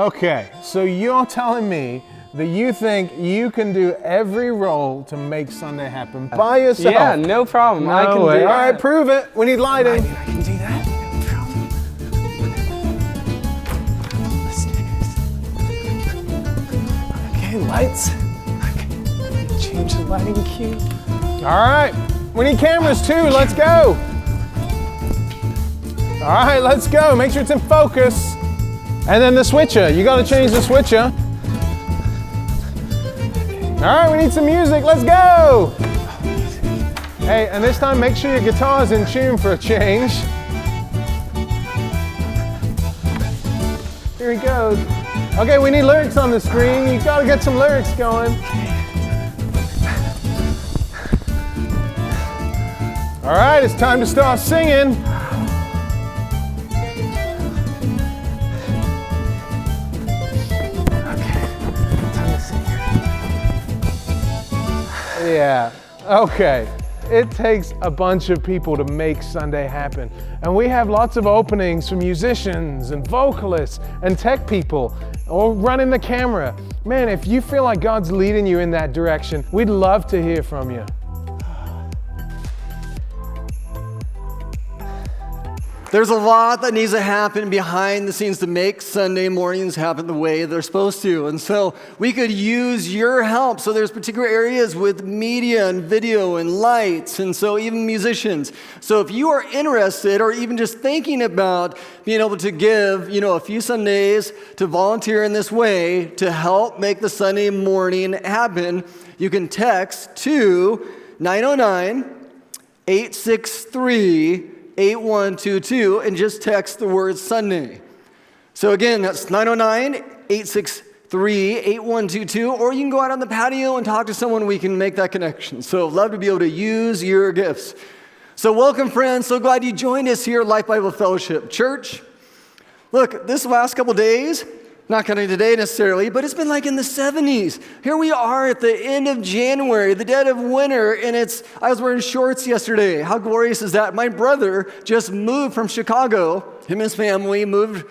Okay, so you're telling me that you think you can do every role to make Sunday happen by yourself? Yeah, no problem. I can way. do All that. right, prove it. We need lighting. I can do that. Okay, lights. Okay, change the lighting cue. All right, we need cameras too. Let's go. All right, let's go. Make sure it's in focus. And then the switcher. You got to change the switcher. All right, we need some music. Let's go. Hey, and this time make sure your guitar's in tune for a change. Here he goes. Okay, we need lyrics on the screen. You got to get some lyrics going. All right, it's time to start singing. Yeah, okay. It takes a bunch of people to make Sunday happen. And we have lots of openings for musicians and vocalists and tech people or running the camera. Man, if you feel like God's leading you in that direction, we'd love to hear from you. There's a lot that needs to happen behind the scenes to make Sunday mornings happen the way they're supposed to. And so we could use your help. So there's particular areas with media and video and lights, and so even musicians. So if you are interested or even just thinking about being able to give, a few Sundays to volunteer in this way to help make the Sunday morning happen, you can text to 909-863-8122 and just text the word Sunday. So again, that's 909-863-8122, or you can go out on the patio and talk to someone. We can make that connection. So love to be able to use your gifts. So welcome, friends. So glad you joined us here at Life Bible Fellowship Church. Look, this last couple days, not counting today necessarily, but it's been like in the 70s. Here we are at the end of January, the dead of winter, and I was wearing shorts yesterday. How glorious is that? My brother just moved from Chicago. Him and his family moved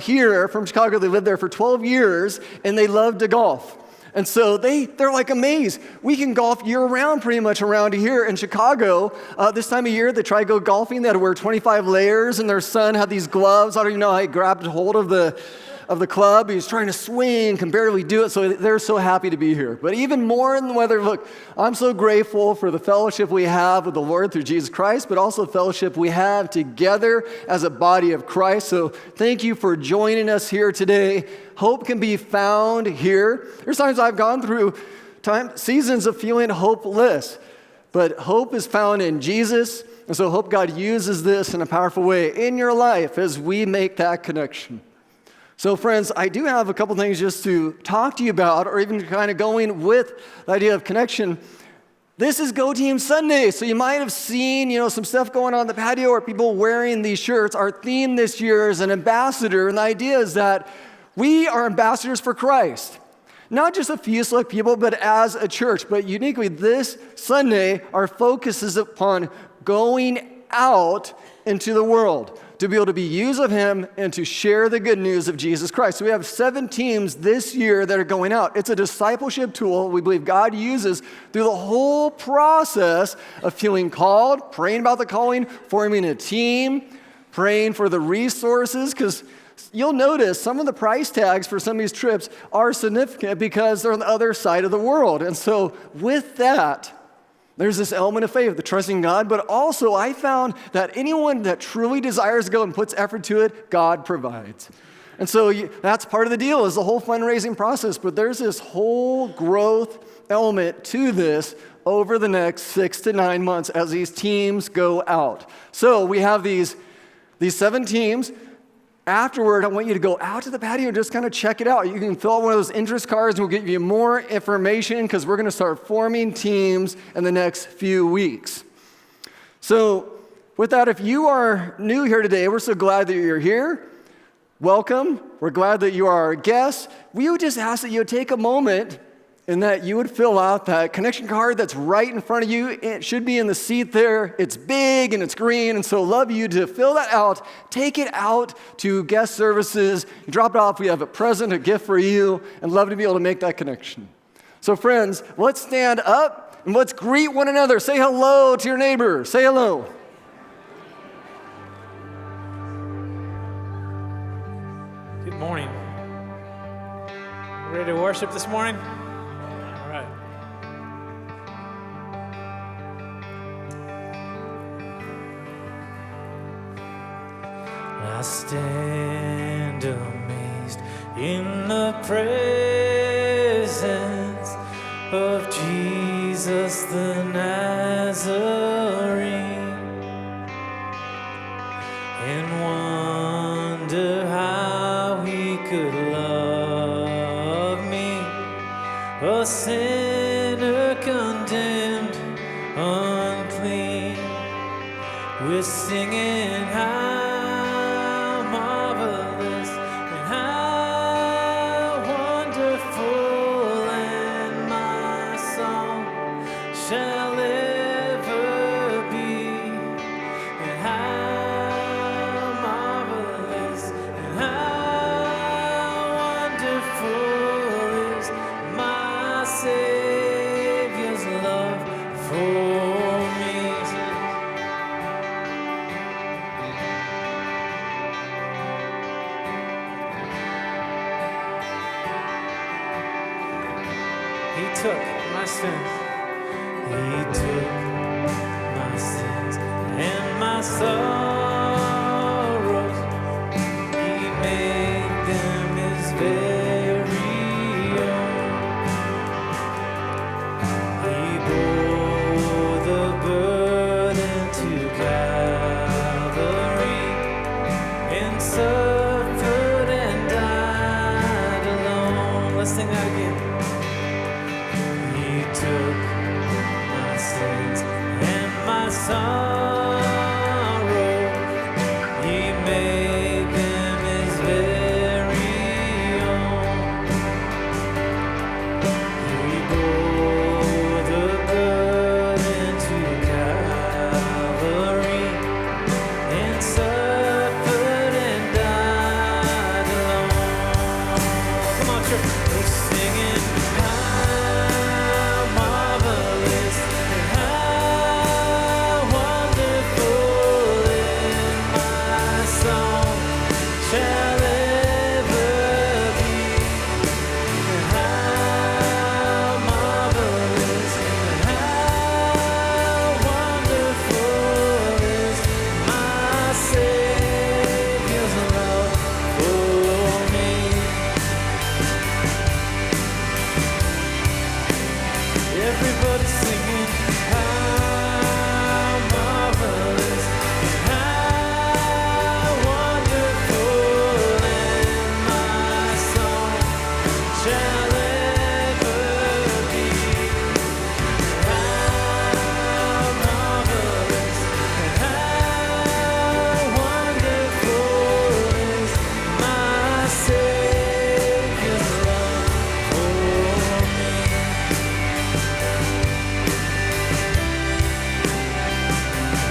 here from Chicago. They lived there for 12 years, and they love to golf. And so they're like amazed. We can golf year-round pretty much around here in Chicago. This time of year, they try to go golfing. They had to wear 25 layers, and their son had these gloves. I don't even know how he grabbed hold of the club. He was trying to swing, can barely do it, so they're so happy to be here. But even more in the weather, look, I'm so grateful for the fellowship we have with the Lord through Jesus Christ, but also the fellowship we have together as a body of Christ. So thank you for joining us here today. Hope can be found here. There's times I've gone through seasons of feeling hopeless, but hope is found in Jesus. And so hope God uses this in a powerful way in your life as we make that connection. So friends, I do have a couple things just to talk to you about, or even kind of going with the idea of connection. This is Go Team Sunday, so you might have seen, some stuff going on the patio or people wearing these shirts. Our theme this year is an ambassador, and the idea is that we are ambassadors for Christ. Not just a few select people, but as a church. But uniquely this Sunday, our focus is upon going out into the world to be able to be used of Him and to share the good news of Jesus Christ. So we have 7 teams this year that are going out. It's a discipleship tool we believe God uses through the whole process of feeling called, praying about the calling, forming a team, praying for the resources, because you'll notice some of the price tags for some of these trips are significant because they're on the other side of the world. And so with that, there's this element of faith, the trusting God, but also I found that anyone that truly desires to go and puts effort to it, God provides. And so that's part of the deal, is the whole fundraising process, but there's this whole growth element to this over the next 6 to 9 months as these teams go out. So we have these 7 teams. Afterward, I want you to go out to the patio and just kind of check it out. You can fill out one of those interest cards, and we'll give you more information because we're going to start forming teams in the next few weeks. So with that, if you are new here today, we're so glad that you're here. Welcome. We're glad that you are our guests. We would just ask that you take a moment and that you would fill out that connection card that's right in front of you. It should be in the seat there. It's big and it's green, and so love you to fill that out. Take it out to guest services. Drop it off. We have a present, a gift for you, and love to be able to make that connection. So friends, let's stand up and let's greet one another. Say hello to your neighbor. Say hello. Good morning. Ready to worship this morning? All right. I stand amazed in the presence of Jesus the Nazarene, and wonder how he could love me, a sinner condemned unclean. We're singing how marvelous and how wonderful, and my song shall ever be, and how marvelous and how wonderful is my Savior's love for me. He took my sins. He took my sins and my sorrows. He made them his very own. He bore the burden to Calvary and suffered and died alone. Let's sing that again. He took my sins and my sorrow. He made them his very own. He bore the burden to Calvary and suffered and died alone. Come on, church. We're singing how marvelous and how wonderful, in my song shall ever be, and how marvelous and how wonderful is my Savior's love for me. Everybody singing how marvelous and how wonderful, and my song shall ever be. How marvelous and how wonderful is my Savior's love for me.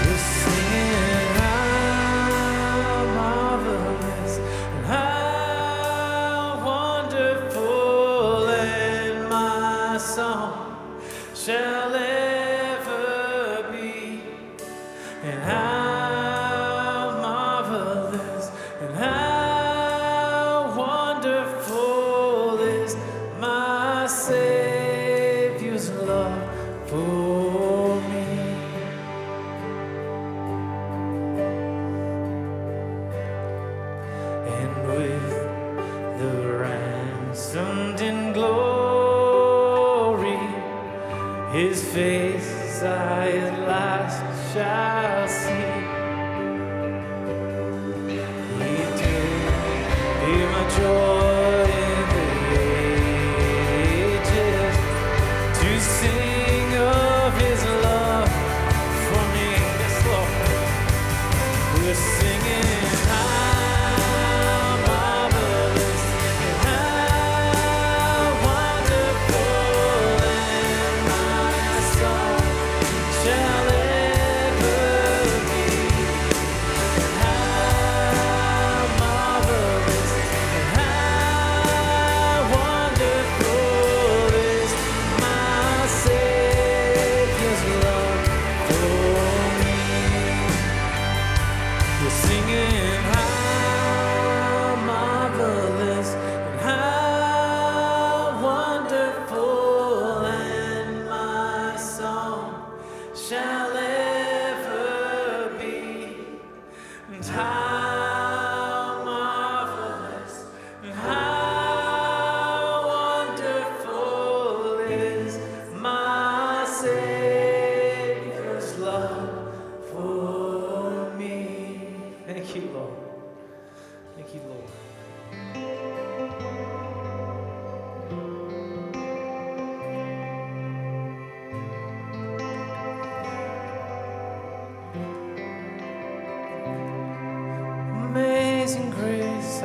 We're singing how marvelous and how wonderful, and my song shall ever be, and how marvelous and how wonderful is my Savior's love for me. And with the ransomed in glory, his face I at last shall see. He did be my joy in the ages, to sing of his love for me. Yes, Lord. We're singing how marvelous and how wonderful,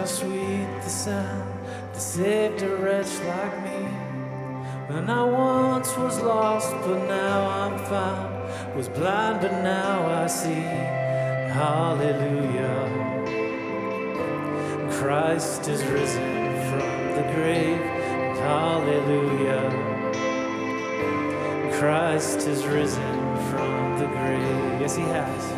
how sweet the sound that saved a wretch like me. When I once was lost, but now I'm found, was blind, but now I see. Hallelujah. Christ is risen from the grave. Hallelujah. Christ is risen from the grave. Yes, he has.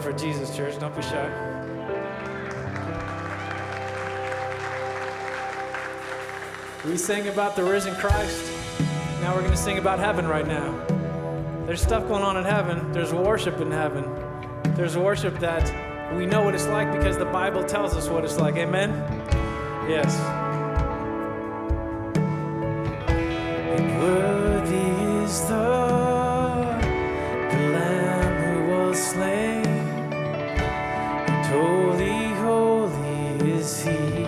For Jesus, church, don't be shy. We sang about the risen Christ. Now we're going to sing about heaven right now. There's stuff going on in heaven. There's worship in heaven. There's worship that we know what it's like because the Bible tells us what it's like. Amen? Yes. And worthy is the Lamb who was slain. Holy, holy is he.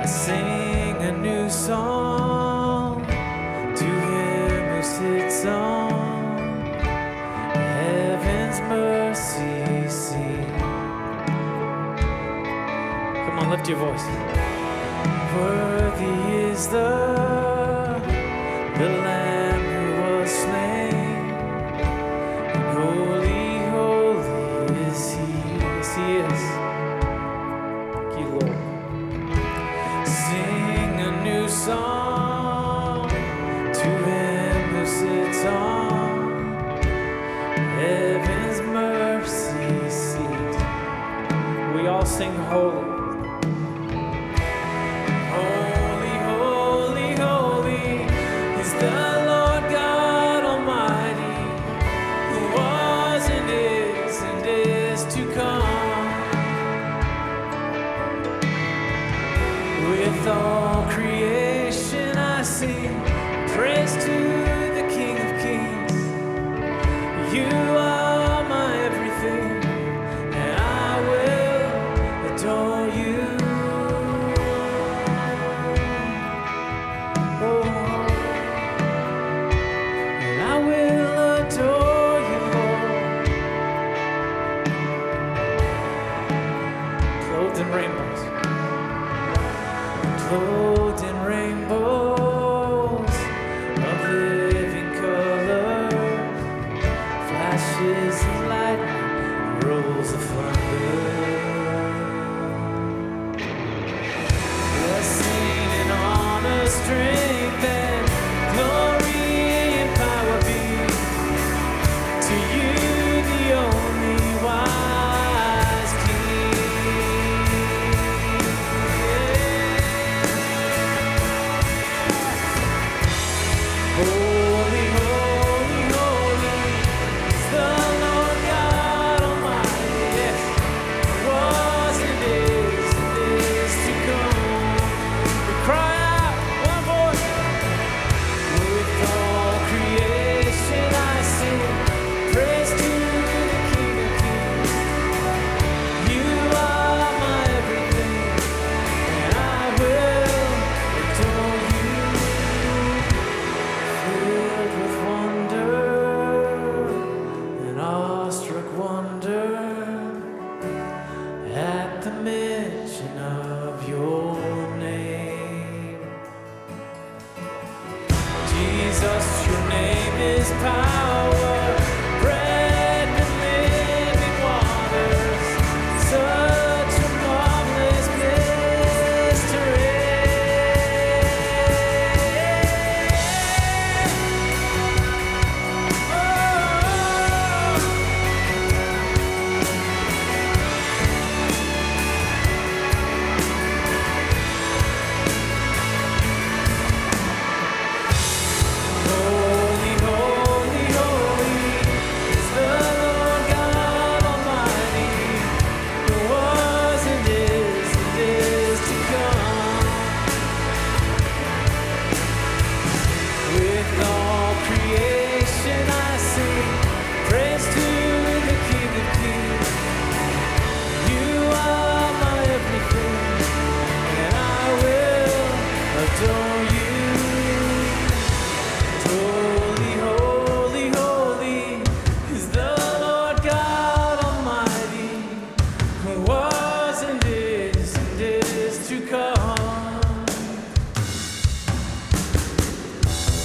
I sing a new song to him who sits on on, lift your voice. Worthy is the Lamb who was slain. And holy, holy is He. Yes, He is. Thank you, Lord. Sing a new song to Him who sits on heaven's mercy seat. We all sing holy. Holy, holy, holy is the Lord God Almighty, who was and is to come. With all creation I sing praise to the King of Kings. You are my everything, and I will adore you. Oh, and I will adore you, Lord. Clothed in rainbows. Clothed in rainbows of living color, flashes of lightning, rolls of thunder. Blessing and honor, strength and glory and power be to you, the only wise King. Holy, holy, holy is the Lord God Almighty. Yes, was and is to come. We cry out one voice. With all creation I sing praise to the King of Kings. You are my everything, and I will adore you. Filled with wonder and awestruck wonder at the mention of your name. Jesus, your name is power, bread and living waters, such a marvelous mystery. Holy, holy, holy is the Lord God Almighty, who was and is to come. With all creation I sing praise to the King of Kings. You are my everything, and I will adore you. Holy, holy, holy is the Lord God Almighty, who was and is to come.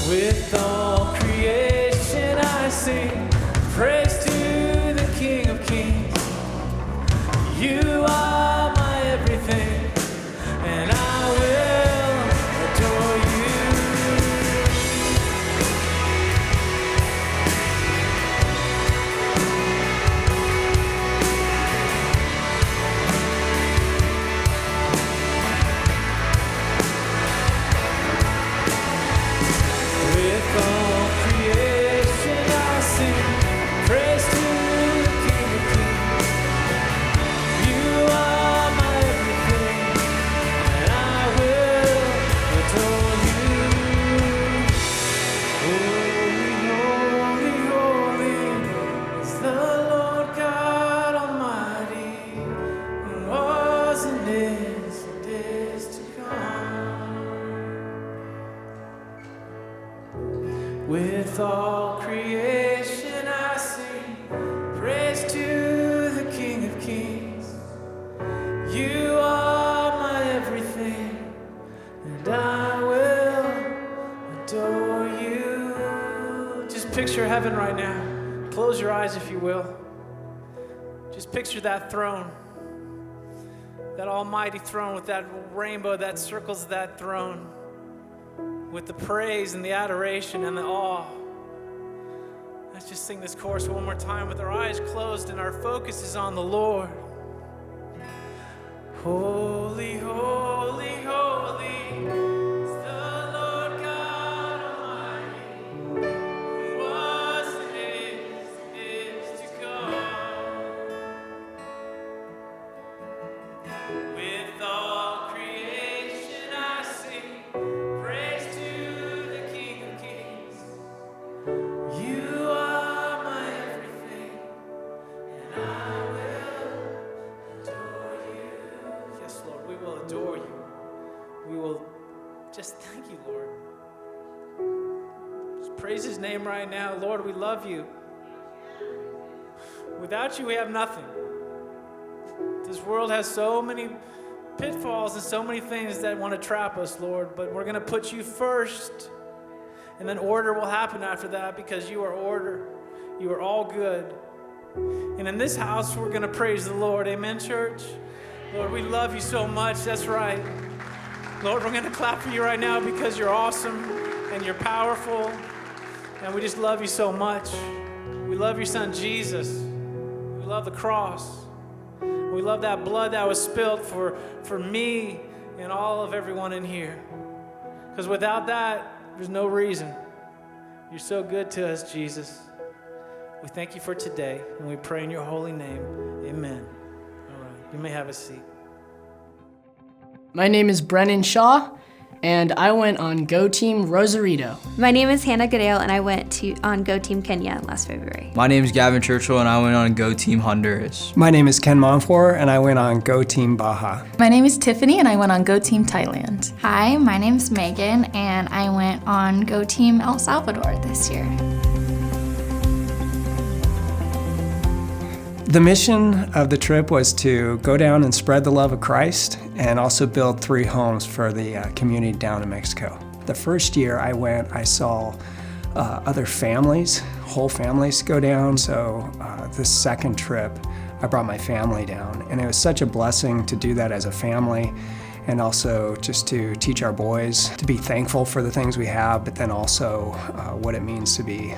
With all creation I sing praise to the King of Kings. You are my everything, and I will adore you. With all creation I sing praise to the King of Kings. You are my everything, and I will adore you. Holy, holy, holy is the Lord God Almighty, who was and is to come. With all creation I sing praise to the King of Kings. You are heaven right now. Close your eyes if you will. Just picture that throne, that almighty throne with that rainbow that circles that throne, with the praise and the adoration and the awe. Let's just sing this chorus one more time with our eyes closed and our focus is on the Lord. Holy, holy, holy is the Lord God Almighty, who was and is to come. With all creation I sing praise to the King of Kings. You are my everything, and I will adore you. Yes, Lord, we will adore you. We will just thank you, Lord. Just praise his name right now. Lord, we love you. Without you, we have nothing. This world has so many pitfalls and so many things that want to trap us, Lord, but we're going to put you first, and then order will happen after that because you are order. You are all good. And in this house, we're going to praise the Lord. Amen, church? Lord, we love you so much. That's right. Lord, we're going to clap for you right now because you're awesome and you're powerful, and we just love you so much. We love your son, Jesus. We love the cross. We love that blood that was spilled for me and all of everyone in here. Because without that, there's no reason. You're so good to us, Jesus. We thank you for today, and we pray in your holy name. Amen. All right, you may have a seat. My name is Brennan Shaw, and I went on Go Team Rosarito. My name is Hannah Goodale, and I went on Go Team Kenya last February. My name is Gavin Churchill, and I went on Go Team Honduras. My name is Ken Monfort, and I went on Go Team Baja. My name is Tiffany, and I went on Go Team Thailand. Hi, my name's Megan, and I went on Go Team El Salvador this year. The mission of the trip was to go down and spread the love of Christ and also build 3 homes for the community down in Mexico. The first year I went, I saw other families, whole families go down. So this second trip, I brought my family down, and it was such a blessing to do that as a family, and also just to teach our boys to be thankful for the things we have, but then also what it means to be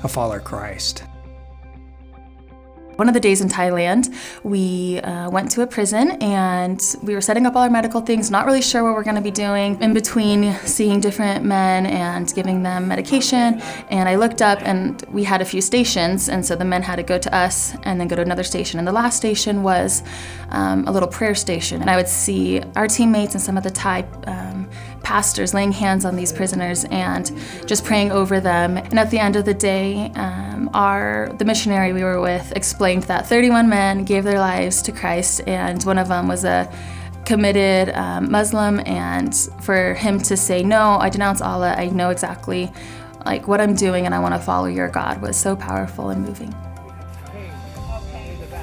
a follower of Christ. One of the days in Thailand, we went to a prison and we were setting up all our medical things, not really sure what we're gonna be doing. In between seeing different men and giving them medication, and I looked up and we had a few stations, and so the men had to go to us and then go to another station. And the last station was a little prayer station. And I would see our teammates and some of the Thai pastors laying hands on these prisoners and just praying over them. And at the end of the day, the missionary we were with explained that 31 men gave their lives to Christ, and one of them was a committed Muslim, and for him to say, no, I denounce Allah, I know exactly what I'm doing and I want to follow your God, was so powerful and moving.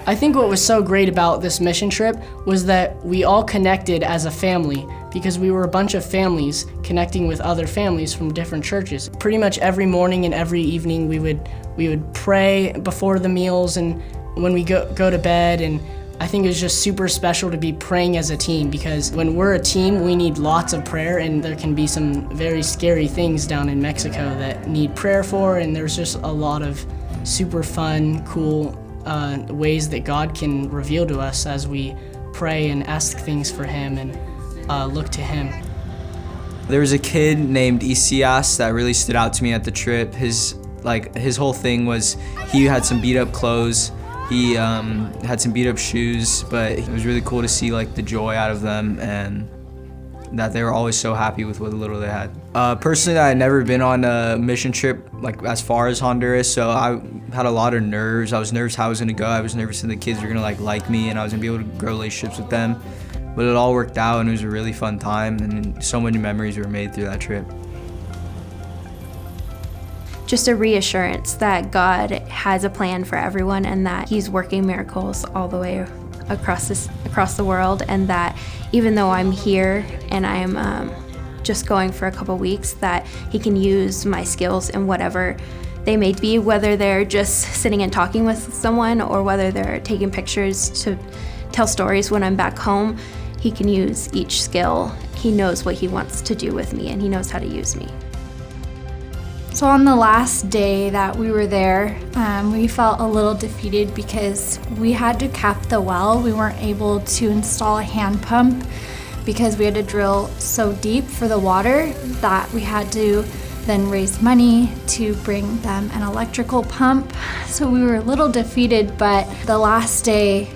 I think what was so great about this mission trip was that we all connected as a family, because we were a bunch of families connecting with other families from different churches. Pretty much every morning and every evening we would pray before the meals and when we go to bed, and I think it was just super special to be praying as a team, because when we're a team, we need lots of prayer, and there can be some very scary things down in Mexico that need prayer for, and there's just a lot of super fun, cool ways that God can reveal to us as we pray and ask things for him and look to him. There was a kid named Isias that really stood out to me at the trip. His whole thing was he had some beat up clothes, he had some beat up shoes, but it was really cool to see the joy out of them and that they were always so happy with what little they had. Personally, I had never been on a mission trip as far as Honduras, so I had a lot of nerves. I was nervous how I was gonna go. I was nervous that the kids were gonna like me and I was gonna be able to grow relationships with them. But it all worked out, and it was a really fun time, and so many memories were made through that trip. Just a reassurance that God has a plan for everyone, and that he's working miracles all the way across the world, and that even though I'm here and I'm just going for a couple weeks, that he can use my skills in whatever they may be, whether they're just sitting and talking with someone or whether they're taking pictures to tell stories when I'm back home. He can use each skill. He knows what he wants to do with me, and he knows how to use me. So on the last day that we were there, we felt a little defeated because we had to cap the well. We weren't able to install a hand pump because we had to drill so deep for the water that we had to then raise money to bring them an electrical pump. So we were a little defeated, but the last day,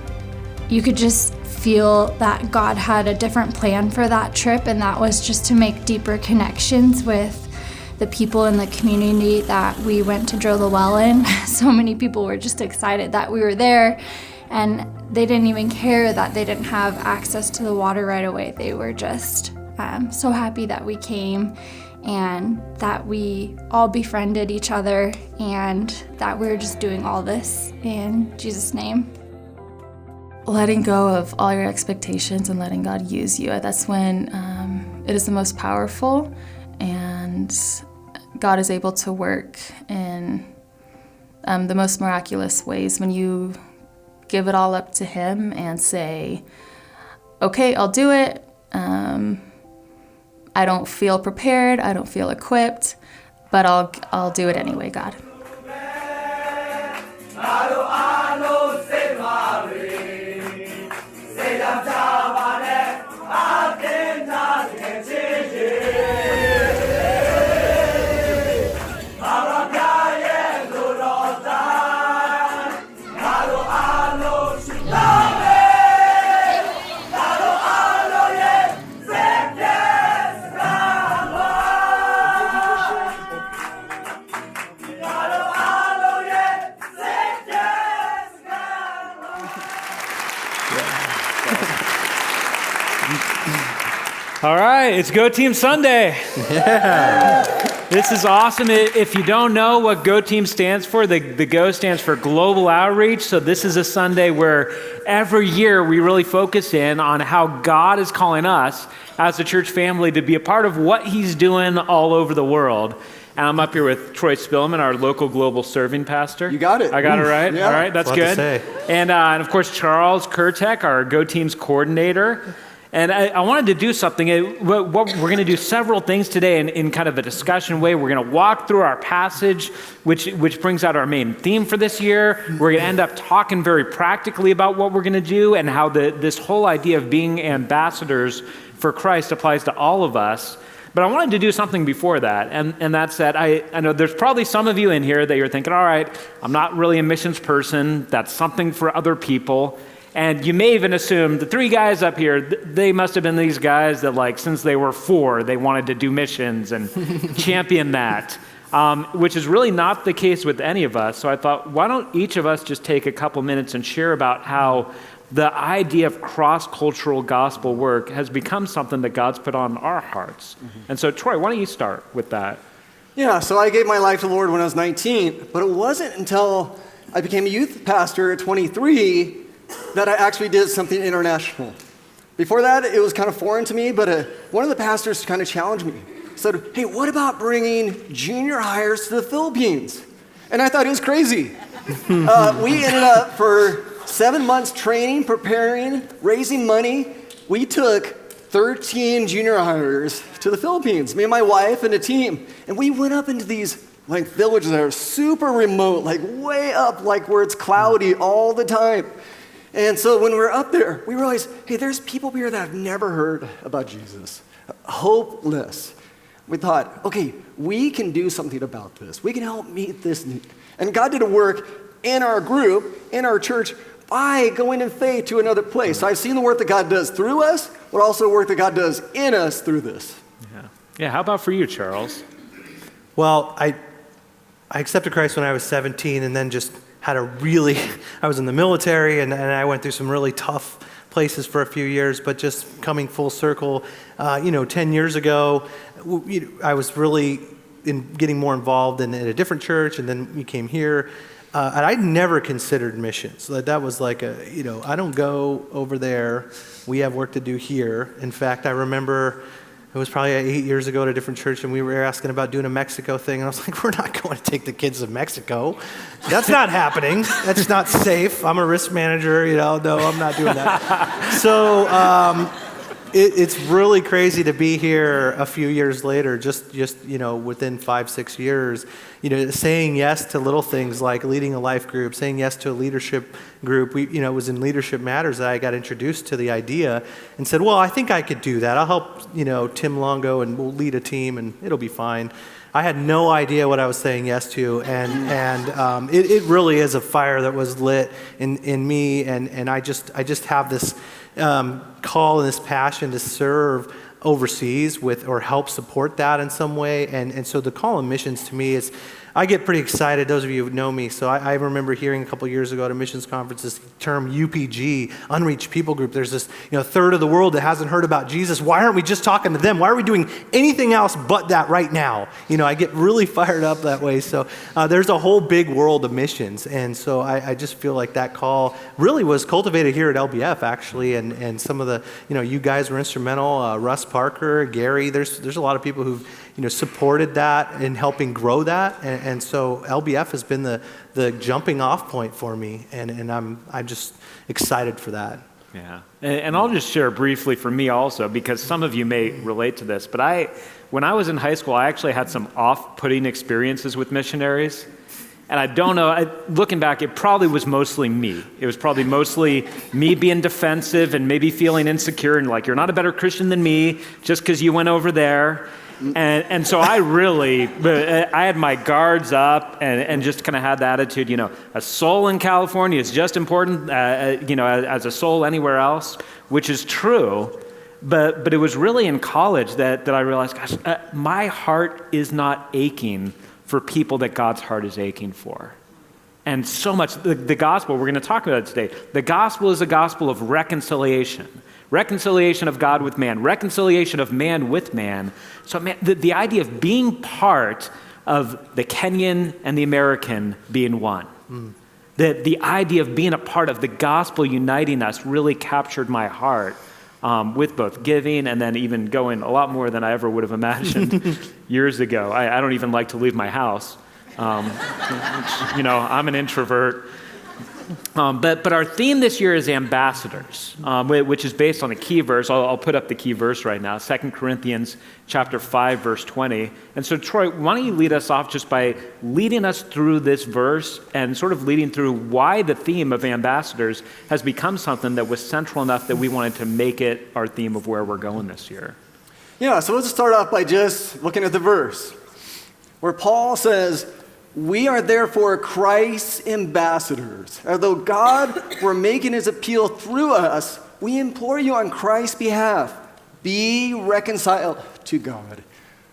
you could just feel that God had a different plan for that trip, and that was just to make deeper connections with the people in the community that we went to drill the well in. So many people were just excited that we were there, and they didn't even care that they didn't have access to the water right away. They were just so happy that we came and that we all befriended each other and that we were just doing all this in Jesus' name. Letting go of all your expectations and letting God use you, that's when it is the most powerful, and God is able to work in the most miraculous ways when you give it all up to Him and say, okay, I'll do it. I don't feel prepared, I don't feel equipped, but I'll do it anyway, God. All right, it's Go Team Sunday. Yeah. This is awesome. If you don't know what Go Team stands for, the Go stands for Global Outreach. So this is a Sunday where every year we really focus in on how God is calling us as a church family to be a part of what He's doing all over the world. And I'm up here with Troy Spilman, our local global serving pastor. You got it. I got it right? Yeah. All right, that's good. And of course, Charles Kurtek, our Go Team's coordinator. And I wanted to do something. We're going to do several things today in kind of a discussion way. We're going to walk through our passage, which brings out our main theme for this year. We're going to end up talking very practically about what we're going to do and how this whole idea of being ambassadors for Christ applies to all of us. But I wanted to do something before that, and that's that I know there's probably some of you in here that you're thinking, all right, I'm not really a missions person. That's something for other people. And you may even assume the three guys up here, they must have been these guys that since they were 4, they wanted to do missions and champion that, which is really not the case with any of us. So I thought, why don't each of us just take a couple minutes and share about how the idea of cross-cultural gospel work has become something that God's put on our hearts. Mm-hmm. And so Troy, why don't you start with that? Yeah, so I gave my life to the Lord when I was 19, but it wasn't until I became a youth pastor at 23 that I actually did something international. Before that, it was kind of foreign to me, but one of the pastors kind of challenged me. Said, hey, what about bringing junior hires to the Philippines? And I thought it was crazy. We ended up for 7 months training, preparing, raising money. We took 13 junior hires to the Philippines, me and my wife and a team. And we went up into these villages that are super remote, way up, where it's cloudy all the time. And so when we were up there, we realized, hey, there's people here that have never heard about Jesus. Hopeless. We thought, okay, we can do something about this. We can help meet this need. And God did a work in our group, in our church, by going in faith to another place. So I've seen the work that God does through us, but also the work that God does in us through this. Yeah. How about for you, Charles? Well, I accepted Christ when I was 17 and then just had I was in the military and I went through some really tough places for a few years, but just coming full circle, 10 years ago, I was really getting more involved in a different church, and then we came here, and I never considered missions. That was I don't go over there. We have work to do here. In fact, I remember it was probably 8 years ago at a different church, and we were asking about doing a Mexico thing, and I was like, we're not going to take the kids to Mexico. That's not happening. That's not safe. I'm a risk manager, no, I'm not doing that. So it's really crazy to be here a few years later, just within 5-6 years, saying yes to little things like leading a life group, saying yes to a leadership group. It was in Leadership Matters that I got introduced to the idea and said, well, I think I could do that. I'll help, Tim Longo, and we'll lead a team and it'll be fine. I had no idea what I was saying yes to, and it really is a fire that was lit in me, and I just have this call and this passion to serve overseas or help support that in some way, and so the call on missions to me is, I get pretty excited, those of you who know me, so I remember hearing a couple years ago at a missions conference this term UPG, Unreached People Group. There's this third of the world that hasn't heard about Jesus. Why aren't we just talking to them? Why are we doing anything else but that right now? I get really fired up that way. So there's a whole big world of missions, and so I just feel like that call really was cultivated here at LBF, actually, and some of the, you guys were instrumental, Russ Parker, Gary, there's a lot of people who've supported that in helping grow that, and so LBF has been the jumping off point for me, and I'm just excited for that. Yeah, and I'll just share briefly for me also, because some of you may relate to this, but when I was in high school, I actually had some off-putting experiences with missionaries, and I don't know, looking back, it probably was mostly me. It was probably mostly me being defensive and maybe feeling insecure and like, you're not a better Christian than me just because you went over there. And so I had my guards up and just kind of had the attitude, a soul in California is just important, as a soul anywhere else, which is true. But it was really in college that I realized, gosh, my heart is not aching for people that God's heart is aching for. And so much, the gospel, we're going to talk about it today, the gospel is a gospel of reconciliation. Reconciliation of God with man, reconciliation of man with man. So the idea of being part of the Kenyan and the American being one. The idea of being a part of the gospel uniting us really captured my heart with both giving and then even going a lot more than I ever would have imagined years ago. I don't even like to leave my house. I'm an introvert. But our theme this year is ambassadors, which is based on a key verse. I'll put up the key verse right now, 2 Corinthians chapter 5, verse 20. And so, Troy, why don't you lead us off just by leading us through this verse and sort of leading through why the theme of ambassadors has become something that was central enough that we wanted to make it our theme of where we're going this year. Yeah, so let's start off by just looking at the verse where Paul says, we are therefore Christ's ambassadors. Although God were making his appeal through us, we implore you on Christ's behalf, be reconciled to God.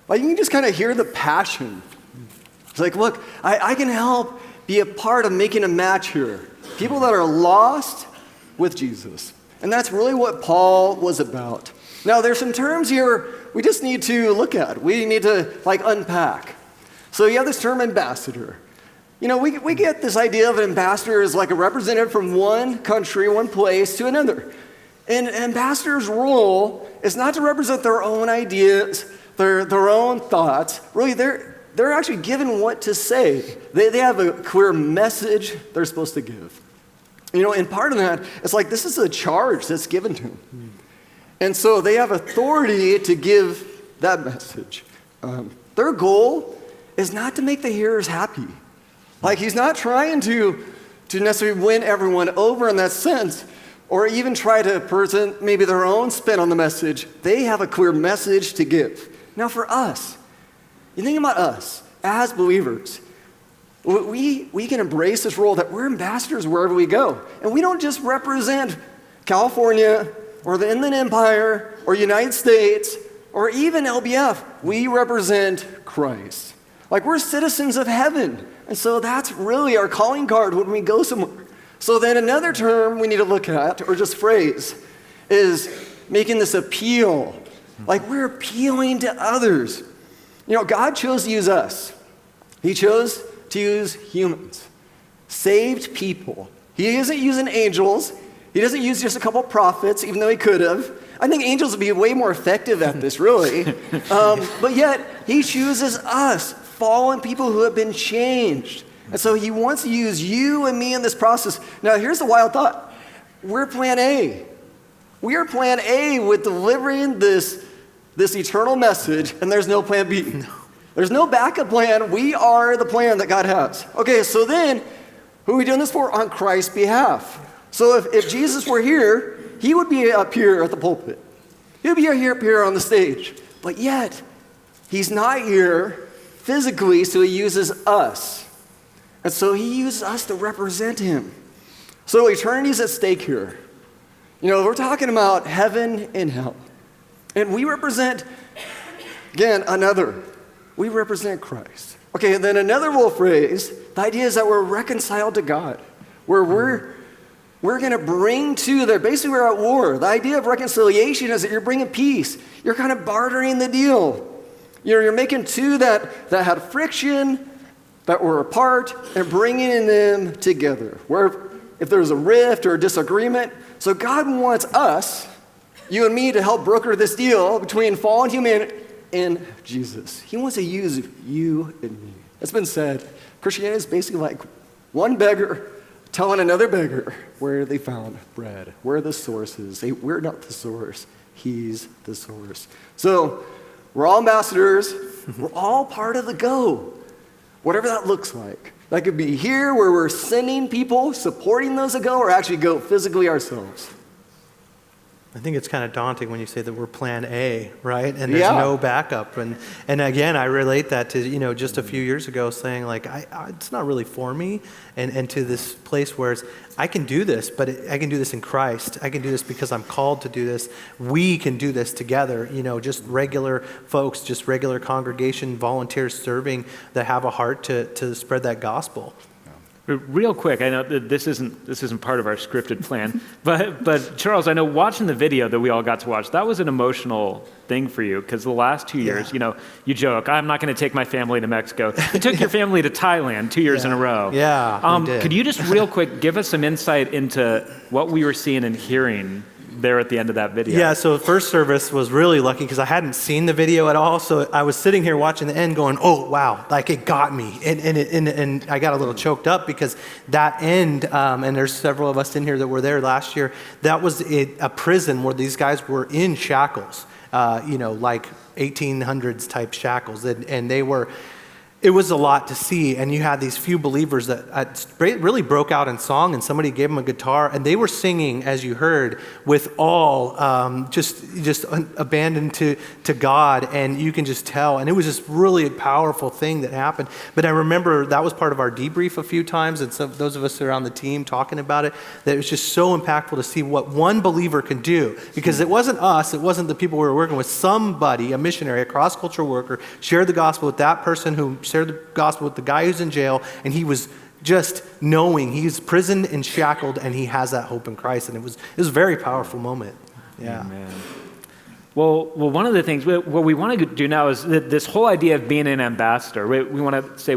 Like, you can just kind of hear the passion. It's like, look, I can help be a part of making a match here. People that are lost with Jesus. And that's really what Paul was about. Now, there's some terms here we just need to look at. We need to unpack. So you have this term ambassador. We get this idea of an ambassador as like a representative from one country, one place to another. And an ambassador's role is not to represent their own ideas, their own thoughts. Really, they're actually given what to say. They have a clear message they're supposed to give. And part of that, it's like this is a charge that's given to them. And so they have authority to give that message. Their goal is not to make the hearers happy. Like, he's not trying to necessarily win everyone over in that sense, or even try to present maybe their own spin on the message. They have a clear message to give. Now for us, you think about us as believers, we can embrace this role that we're ambassadors wherever we go. And we don't just represent California or the Inland Empire or United States or even LBF. We represent Christ. Like, we're citizens of heaven. And so that's really our calling card when we go somewhere. So then another term we need to look at, or just phrase, is making this appeal. Like, we're appealing to others. God chose to use us. He chose to use humans, saved people. He isn't using angels. He doesn't use just a couple prophets, even though he could have. I think angels would be way more effective at this, really. But yet, he chooses us, fallen people who have been changed. And so he wants to use you and me in this process. Now, here's the wild thought. We're plan A. We are plan A with delivering this eternal message, and there's no plan B. No. There's no backup plan. We are the plan that God has. Okay, so then, who are we doing this for? On Christ's behalf. So if Jesus were here, he would be up here at the pulpit. He would be up here on the stage. But yet, he's not here physically, so he uses us. And so he uses us to represent him. So eternity's at stake here. You know, we're talking about heaven and hell. And we represent, again, another. We represent Christ. Okay, and then another little phrase, the idea is that we're reconciled to God, where we're going to bring to there. Basically, we're at war. The idea of reconciliation is that you're bringing peace. You're kind of bartering the deal. You're making two that had friction, that were apart, and bringing them together. Where if there's a rift or a disagreement, so God wants us, you and me, to help broker this deal between fallen humanity and Jesus. He wants to use you and me. It's been said, Christianity is basically like one beggar telling another beggar where they found bread, where the source is. We're not the source. He's the source. So we're all ambassadors. We're all part of the go. Whatever that looks like. That could be here where we're sending people, supporting those that go, or actually go physically ourselves. I think it's kind of daunting when you say that we're plan A, right? And there's no backup. And again, I relate that to, just a few years ago saying like, it's not really for me. And to this place where I can do this, but I can do this in Christ. I can do this because I'm called to do this. We can do this together, just regular folks, just regular congregation, volunteers serving that have a heart to spread that gospel. Real quick, I know that this isn't part of our scripted plan, but Charles, I know watching the video that we all got to watch, that was an emotional thing for you, because the last 2 years, you joke, I'm not going to take my family to Mexico. You took your family to Thailand 2 years in a row. Yeah, we did. Could you just real quick give us some insight into what we were seeing and hearing there at the end of that video? Yeah, so the first service was really lucky because I hadn't seen the video at all. So I was sitting here watching the end going, oh, wow, like it got me. And I got a little choked up because that end, and there's several of us in here that were there last year, that was a prison where these guys were in shackles, like 1800s type shackles. And they were... It was a lot to see, and you had these few believers that really broke out in song, and somebody gave them a guitar, and they were singing, as you heard, with all just abandoned to God, and you can just tell. And it was just really a powerful thing that happened. But I remember that was part of our debrief a few times, and so those of us that are on the team talking about it, that it was just so impactful to see what one believer can do, because it wasn't us, it wasn't the people we were working with. Somebody, a missionary, a cross-cultural worker, shared the gospel with that person who shared the gospel with the guy who's in jail, and he was just knowing he's prisoned and shackled, and he has that hope in Christ, and it was a very powerful moment. Yeah. Amen. Well, one of the things what we want to do now is this whole idea of being an ambassador. We want to say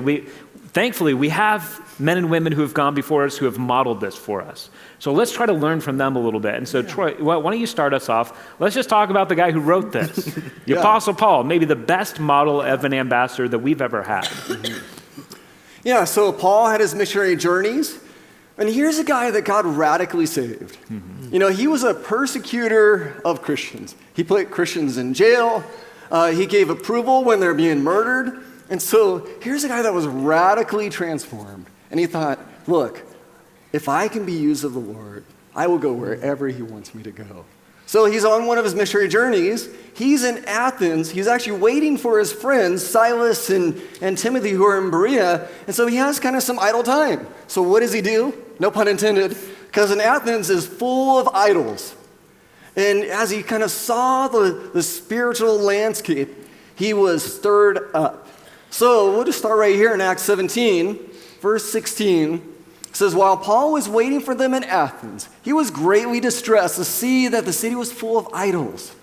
thankfully we have men and women who have gone before us who have modeled this for us. So let's try to learn from them a little bit. And so Troy, why don't you start us off? Let's just talk about the guy who wrote this. The Apostle Paul, maybe the best model of an ambassador that we've ever had. Yeah, so Paul had his missionary journeys, and here's a guy that God radically saved. Mm-hmm. He was a persecutor of Christians. He put Christians in jail. He gave approval when they're being murdered. And so here's a guy that was radically transformed. And he thought, look, if I can be used of the Lord, I will go wherever he wants me to go. So he's on one of his missionary journeys. He's in Athens. He's actually waiting for his friends, Silas and Timothy, who are in Berea. And so he has kind of some idle time. So what does he do? No pun intended, because in Athens is full of idols. And as he kind of saw the spiritual landscape, he was stirred up. So we'll just start right here in Acts 17, verse 16. It says, while Paul was waiting for them in Athens, he was greatly distressed to see that the city was full of idols.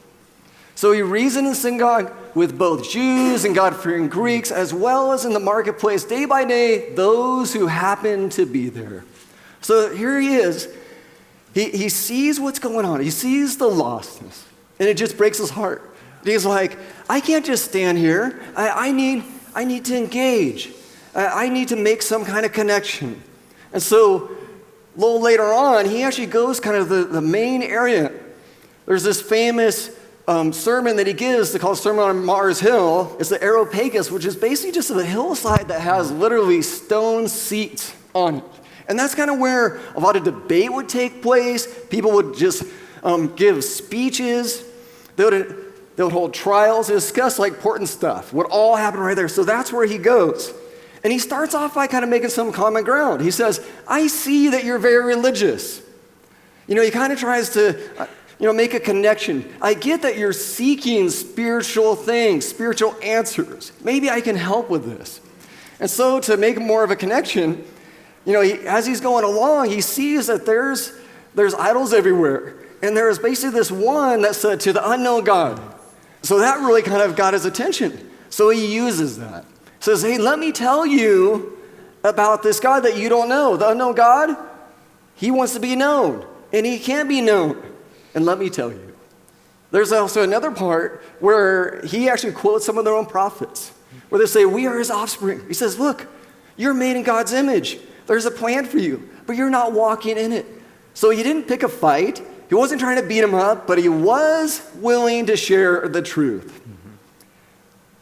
So he reasoned in the synagogue with both Jews and God-fearing Greeks, as well as in the marketplace day by day, those who happened to be there. So here he is. He sees what's going on. He sees the lostness. And it just breaks his heart. He's like, I can't just stand here. I need to engage. I need to make some kind of connection. And so a little later on, he actually goes kind of the main area. There's this famous sermon that he gives, they call it Sermon on Mars Hill. It's the Areopagus, which is basically just a hillside that has literally stone seats on it. And that's kind of where a lot of debate would take place. People would just give speeches. They would hold trials and discuss like important stuff. Would all happen right there. So that's where he goes. And he starts off by kind of making some common ground. He says, I see that you're very religious. He kind of tries to make a connection. I get that you're seeking spiritual things, spiritual answers. Maybe I can help with this. And so to make more of a connection, as he's going along, he sees that there's idols everywhere. And there's basically this one that said to the unknown God. So that really kind of got his attention. So he uses that. Says, hey, let me tell you about this God that you don't know. The unknown God, he wants to be known. And he can't be known. And let me tell you. There's also another part where he actually quotes some of their own prophets. Where they say, we are his offspring. He says, look, you're made in God's image. There's a plan for you, but you're not walking in it. So he didn't pick a fight. He wasn't trying to beat him up, but he was willing to share the truth.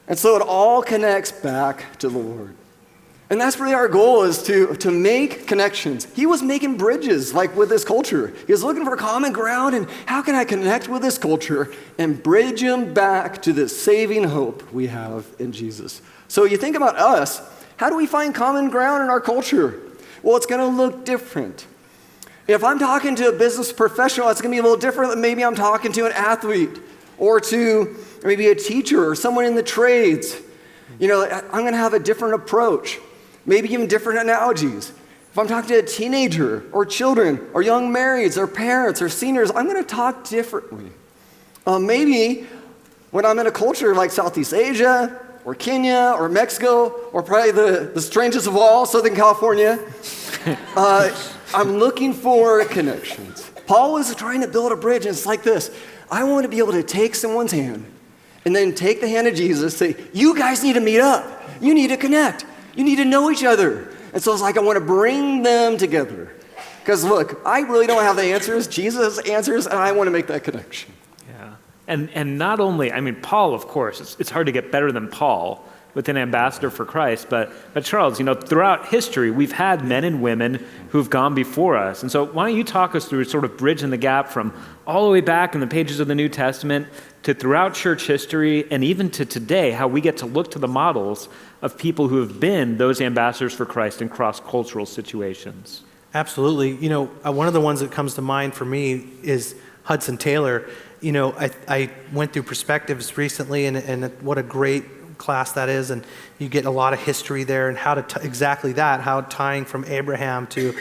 And so it all connects back to the Lord. And that's really our goal, is to make connections. He was making bridges, like with this culture. He was looking for common ground, and how can I connect with this culture and bridge them back to the saving hope we have in Jesus? So you think about us, how do we find common ground in our culture? Well, it's gonna look different. If I'm talking to a business professional, it's gonna be a little different than maybe I'm talking to an athlete or to maybe a teacher or someone in the trades. I'm gonna have a different approach, maybe even different analogies. If I'm talking to a teenager or children or young marrieds or parents or seniors, I'm gonna talk differently. Maybe when I'm in a culture like Southeast Asia or Kenya or Mexico or probably the strangest of all, Southern California, I'm looking for connections. Paul was trying to build a bridge, and it's like this. I want to be able to take someone's hand and then take the hand of Jesus, say, you guys need to meet up. You need to connect. You need to know each other. And so it's like I want to bring them together. Because look, I really don't have the answers. Jesus has answers, and I want to make that connection. Yeah. And not only, Paul, of course, it's hard to get better than Paul with an ambassador for Christ, but Charles, throughout history, we've had men and women who've gone before us. And so why don't you talk us through sort of bridging the gap from all the way back in the pages of the New Testament to throughout church history and even to today, how we get to look to the models of people who have been those ambassadors for Christ in cross-cultural situations. Absolutely. One of the ones that comes to mind for me is Hudson Taylor. I went through Perspectives recently, and what a great class that is, and you get a lot of history there and how to exactly that, how tying from Abraham to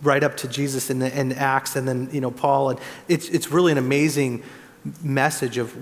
right up to Jesus in Acts, and then Paul, and it's really an amazing message of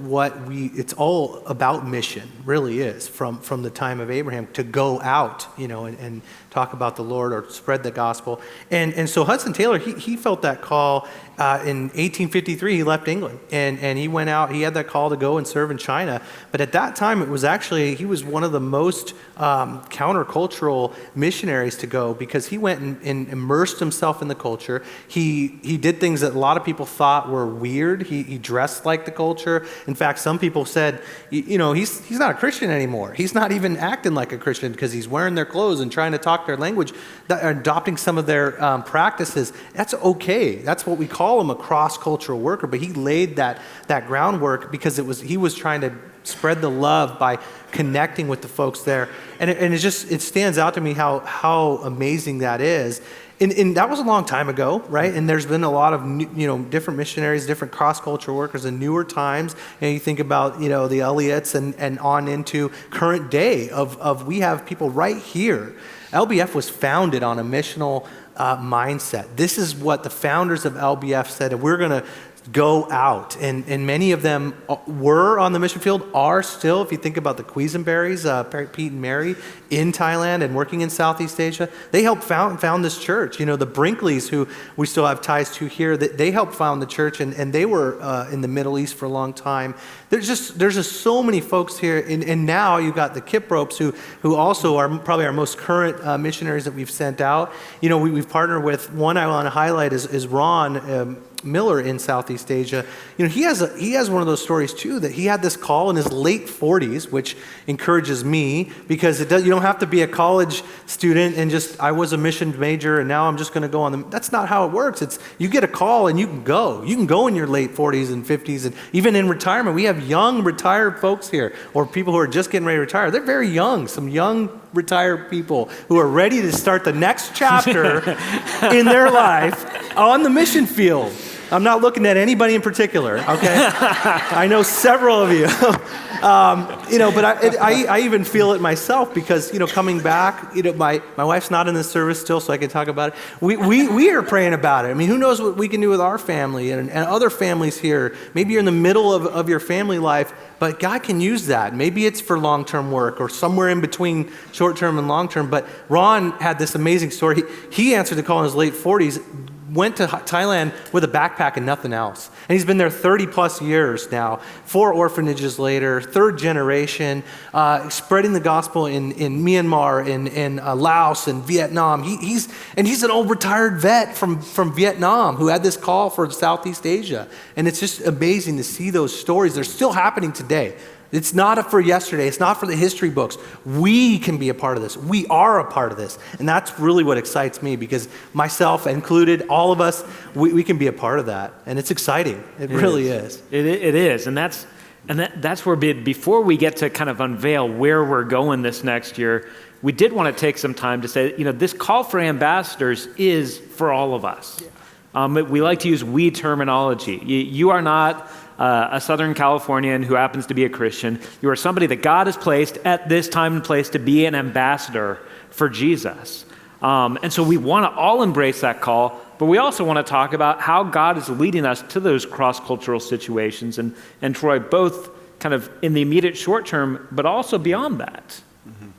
it's all about mission, really is, from the time of Abraham to go out, and talk about the Lord or spread the gospel. And so Hudson Taylor, he felt that call in 1853. He left England and he went out. He had that call to go and serve in China. But at that time, it was actually, he was one of the most countercultural missionaries to go, because he went and immersed himself in the culture. He did things that a lot of people thought were weird. He dressed like the culture. In fact, some people said, he's not a Christian anymore. He's not even acting like a Christian because he's wearing their clothes and trying to talk their language, adopting some of their practices. That's okay. That's what we call him, a cross-cultural worker. But he laid that groundwork because he was trying to spread the love by connecting with the folks there. And it stands out to me how amazing that is. And that was a long time ago, right? And there's been a lot of different missionaries, different cross-cultural workers in newer times. And you think about the Elliots and on into current day of we have people right here. LBF was founded on a missional mindset. This is what the founders of LBF said. We're going to go out. And many of them were on the mission field, are still, if you think about the Quisenberries, Pete and Mary, in Thailand and working in Southeast Asia. They helped found this church. You know, the Brinkleys, who we still have ties to here, they helped found the church, and they were in the Middle East for a long time. There's just so many folks here, and now you've got the Kipropes, who also are probably our most current missionaries that we've sent out. You know, we've partnered with, one I want to highlight is Ron Miller in Southeast Asia. You know, he has one of those stories too, that he had this call in his late 40s, which encourages me, because you don't have to be a college student and just, I was a mission major and now I'm just going to go on them. That's not how it works. It's, you get a call and you can go. You can go in your late 40s and 50s, and even in retirement. We have young retired folks here, or people who are just getting ready to retire. They're very young, some young retired people who are ready to start the next chapter in their life on the mission field. I'm not looking at anybody in particular, okay? I know several of you. You know, but I even feel it myself, because, you know, coming back, you know, my wife's not in the service still, so I can talk about it. We are praying about it. I mean, who knows what we can do with our family and other families here. Maybe you're in the middle of your family life, but God can use that. Maybe it's for long-term work or somewhere in between short-term and long-term. But Ron had this amazing story. He answered the call in his late 40s, went to Thailand with a backpack and nothing else. And he's been there 30 plus years now, 4 orphanages later, 3rd generation, spreading the gospel in Myanmar, in Laos and Vietnam. He's an old retired vet from Vietnam who had this call for Southeast Asia. And it's just amazing to see those stories. They're still happening today. It's not for yesterday. It's not for the history books. We can be a part of this. We are a part of this. And that's really what excites me, because myself included, all of us, we can be a part of that. And it's exciting. It really is. It is. And that's where, before we get to kind of unveil where we're going this next year, we did want to take some time to say, you know, this call for ambassadors is for all of us. We like to use we terminology. You are not a Southern Californian who happens to be a Christian. You are somebody that God has placed at this time and place to be an ambassador for Jesus. And so we want to all embrace that call, but we also want to talk about how God is leading us to those cross-cultural situations, and Troy, both kind of in the immediate short term, but also beyond that. Mm-hmm.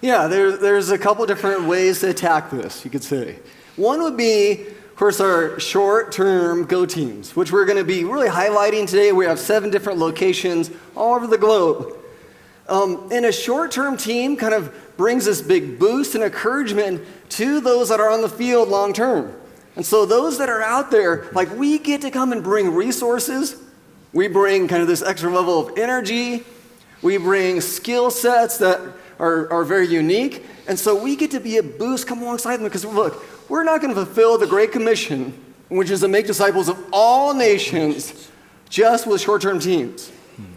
Yeah, there's a couple different ways to attack this, you could say. One would be, of course, our short-term go teams, which we're going to be really highlighting today. We have 7 different locations all over the globe. And a short-term team kind of brings this big boost and encouragement to those that are on the field long-term. And so those that are out there, like, we get to come and bring resources. We bring kind of this extra level of energy. We bring skill sets that are very unique. And so we get to be a boost, come alongside them, because look, we're not going to fulfill the Great Commission, which is to make disciples of all nations, just with short-term teams.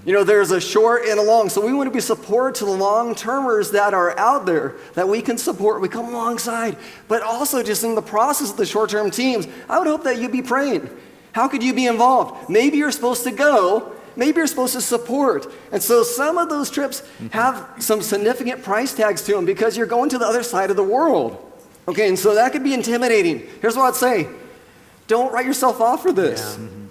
You know, there's a short and a long. So we want to be support to the long-termers that are out there that we can support. We come alongside. But also, just in the process of the short-term teams, I would hope that you'd be praying. How could you be involved? Maybe you're supposed to go. Maybe you're supposed to support. And so some of those trips have some significant price tags to them, because you're going to the other side of the world. Okay, and so that could be intimidating. Here's what I'd say. Don't write yourself off for this. Yeah. Mm-hmm.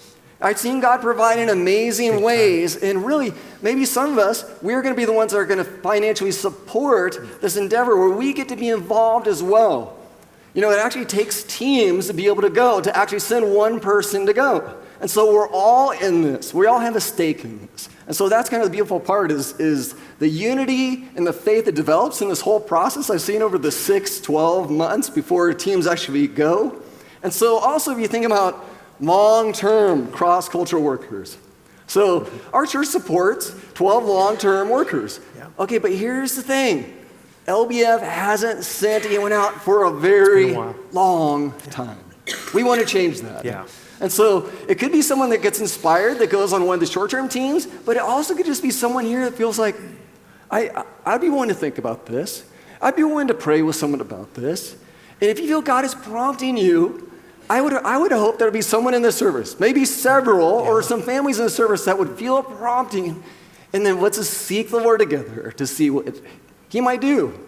I've seen God provide in amazing ways, and really, maybe some of us, we're going to be the ones that are going to financially support this endeavor where we get to be involved as well. You know, it actually takes teams to be able to go, to actually send one person to go. And so we're all in this. We all have a stake in this. And so that's kind of the beautiful part is the unity and the faith that develops in this whole process I've seen over the 6-12 months before teams actually go. And so also, if you think about long-term cross-cultural workers. So our church supports 12 long-term workers. Yeah. Okay, but here's the thing. LBF hasn't sent anyone out for a very long time. We want to change that. Yeah. And so it could be someone that gets inspired, that goes on one of the short-term teams, but it also could just be someone here that feels like, I'd be willing to think about this. I'd be willing to pray with someone about this. And if you feel God is prompting you, I would hope there would be someone in the service, maybe several, or some families in the service that would feel a prompting, and then let's just seek the Lord together to see what He might do.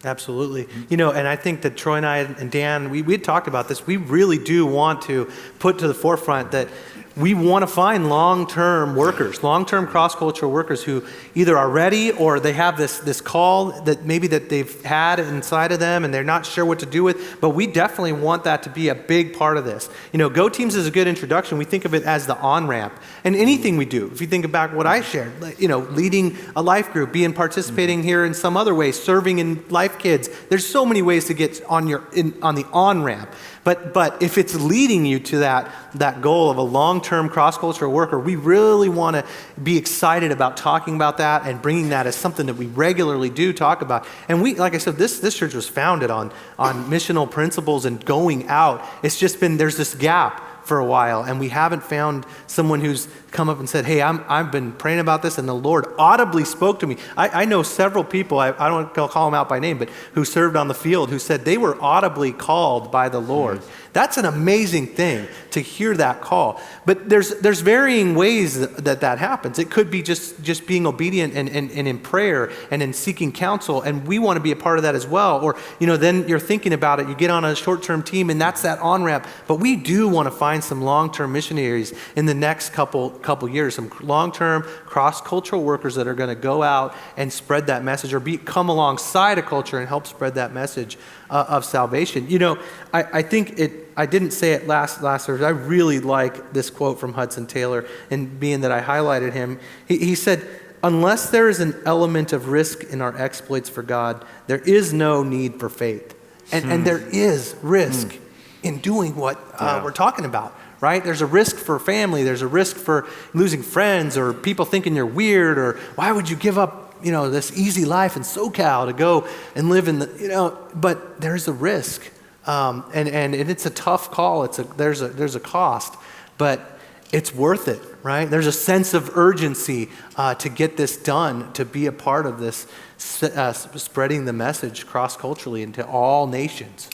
Absolutely. You know, and I think that Troy and I and Dan, we had talked about this. We really do want to put to the forefront that we want to find long-term workers, long-term cross-cultural workers who either are ready or they have this call that maybe that they've had inside of them and they're not sure what to do with, but we definitely want that to be a big part of this. You know, Go Teams is a good introduction. We think of it as the on-ramp. And anything we do, if you think about what I shared, you know, leading a life group, participating here in some other way, serving in Life Kids, there's so many ways to get on the on-ramp. But if it's leading you to that goal of a long-term cross-cultural worker, we really want to be excited about talking about that and bringing that as something that we regularly do talk about. And we, like I said, this church was founded on missional principles and going out. It's just been, there's this gap for a while, and we haven't found someone who's come up and said, hey, I've been praying about this, and the Lord audibly spoke to me. I know several people, I don't want to call them out by name, but who served on the field, who said they were audibly called by the Lord. That's an amazing thing to hear that call. But there's varying ways that happens. It could be just being obedient and in prayer and in seeking counsel, and we want to be a part of that as well. Or, you know, then you're thinking about it, you get on a short-term team, and that's that on-ramp. But we do want to find some long-term missionaries in the next couple years, some long-term cross-cultural workers that are going to go out and spread that message or come alongside a culture and help spread that message of salvation. You know, I think I didn't say it last service. I really like this quote from Hudson Taylor, and being that I highlighted him, he said, unless there is an element of risk in our exploits for God, there is no need for faith. And there is risk in doing what we're talking about, right? There's a risk for family. There's a risk for losing friends or people thinking you're weird, or why would you give up, you know, this easy life in SoCal to go and live in the, you know, but there's a risk. And it's a tough call. There's a cost, but it's worth it, right? There's a sense of urgency to get this done, to be a part of this, spreading the message cross-culturally into all nations.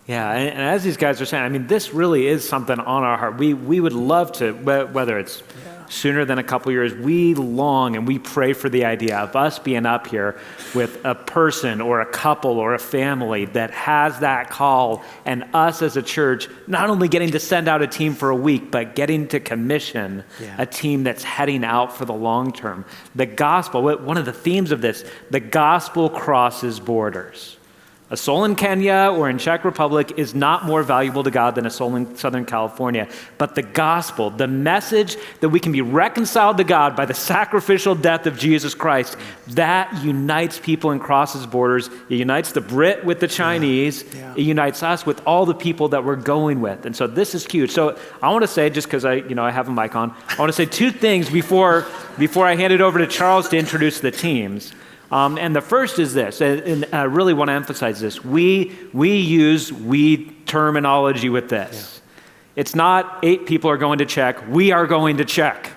Yeah, and as these guys are saying, I mean, this really is something on our heart. We would love to, whether it's sooner than a couple years, we long and we pray for the idea of us being up here with a person or a couple or a family that has that call, and us as a church not only getting to send out a team for a week, but getting to commission a team that's heading out for the long term. The gospel, one of the themes of this, the gospel crosses borders. A soul in Kenya or in Czech Republic is not more valuable to God than a soul in Southern California. But the gospel, the message that we can be reconciled to God by the sacrificial death of Jesus Christ, that unites people and crosses borders. It unites the Brit with the Chinese. It unites us with all the people that we're going with. And so this is huge. So I want to say, just because I have a mic on, I want to say two things before I hand it over to Charles to introduce the teams. And the first is this, and I really want to emphasize this. We use terminology with this. It's not 8 people are going to Czech. We are going to Czech.